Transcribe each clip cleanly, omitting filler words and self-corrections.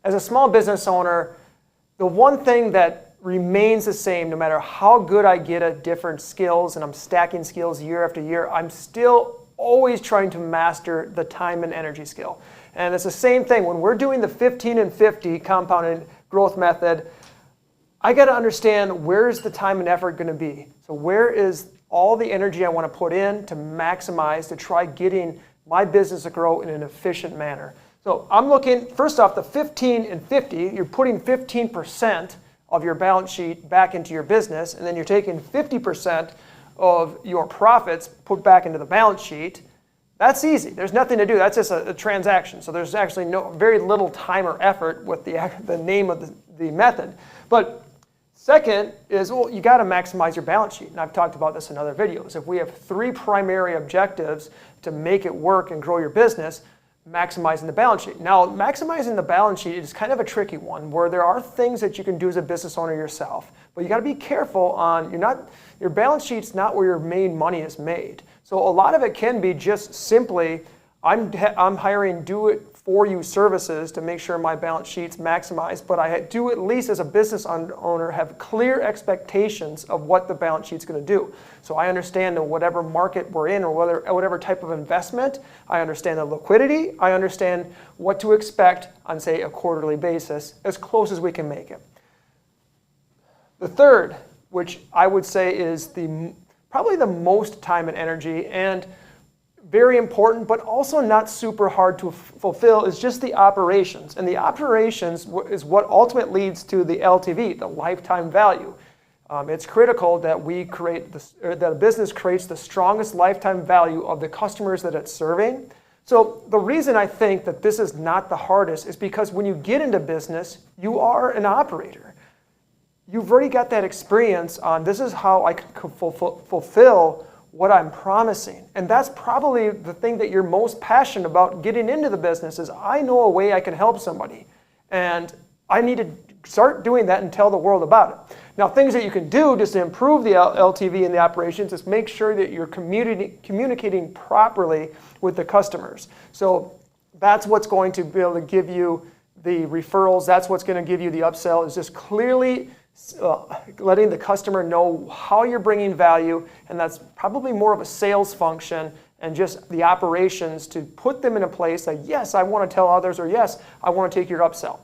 As a small business owner, the one thing that remains the same, no matter how good I get at different skills, and I'm stacking skills year after year, I'm still always trying to master the time and energy skill. And it's the same thing when we're doing the 15 and 50 compounded growth method. I got to understand, where's the time and effort going to be? So where is all the energy I want to put in to maximize, to try getting my business to grow in an efficient manner? So I'm looking, first off, the 15 and 50, you're putting 15% of your balance sheet back into your business, and then you're taking 50% of your profits put back into the balance sheet. That's easy. There's nothing to do. That's just a transaction. So there's actually very little time or effort with the name of the method. But second is, well, you got to maximize your balance sheet. And I've talked about this in other videos. If we have 3 primary objectives to make it work and grow your business, maximizing the balance sheet. Now, maximizing the balance sheet is kind of a tricky one, where there are things that you can do as a business owner yourself, but you got to be careful on your balance sheet's not where your main money is made. So a lot of it can be just simply, I'm hiring do-it-for-you services to make sure my balance sheet's maximized, but I do, at least as a business owner, have clear expectations of what the balance sheet's going to do. So I understand in whatever market we're in, or whatever type of investment, I understand the liquidity, I understand what to expect on, say, a quarterly basis, as close as we can make it. The third, which I would say is probably the most time and energy, and very important, but also not super hard to fulfill, is just the operations. And the operations is what ultimately leads to the LTV, the lifetime value. It's critical that that a business creates the strongest lifetime value of the customers that it's serving. So the reason I think that this is not the hardest is because when you get into business, you are an operator. You've already got that experience on, this is how I can fulfill what I'm promising. And that's probably the thing that you're most passionate about getting into the business, is I know a way I can help somebody. And I need to start doing that and tell the world about it. Now, things that you can do just to improve the LTV in the operations is make sure that you're communicating properly with the customers. So that's what's going to be able to give you the referrals. That's what's going to give you the upsell, is just clearly letting the customer know how you're bringing value, and that's probably more of a sales function, and just the operations to put them in a place that, yes, I want to tell others, or yes, I want to take your upsell.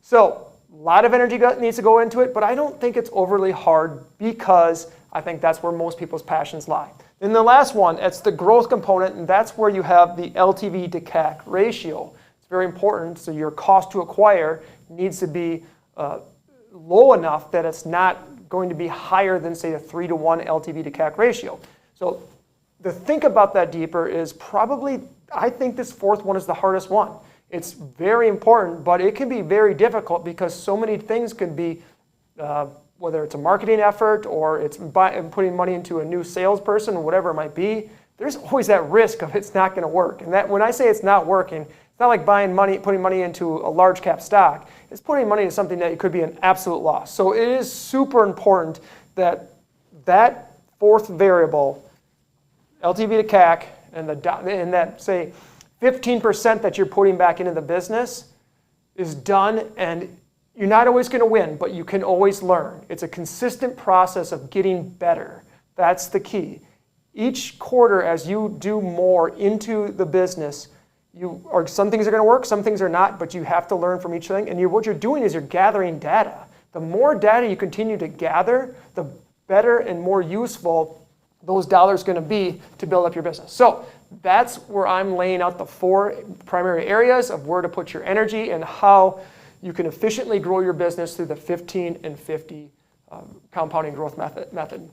So a lot of energy needs to go into it, but I don't think it's overly hard, because I think that's where most people's passions lie. And the last one, it's the growth component, and that's where you have the LTV to CAC ratio. It's very important, so your cost to acquire needs to be low enough that it's not going to be higher than, say, a 3-to-1 LTV to CAC ratio. So to think about that deeper is probably, I think this fourth one is the hardest one. It's very important, but it can be very difficult, because so many things could be, whether it's a marketing effort or it's putting money into a new salesperson or whatever it might be, there's always that risk of it's not going to work. And that, when I say it's not working, it's not like putting money into a large cap stock. It's putting money into something that could be an absolute loss. So it is super important that that fourth variable, LTV to CAC, and that, say, 15% that you're putting back into the business is done. And you're not always going to win, but you can always learn. It's a consistent process of getting better. That's the key. Each quarter, as you do more into the business, some things are going to work, some things are not, but you have to learn from each thing. And what you're doing is you're gathering data. The more data you continue to gather, the better and more useful those dollars are going to be to build up your business. So that's where I'm laying out the 4 primary areas of where to put your energy and how you can efficiently grow your business through the 15 and 50 compounding growth method.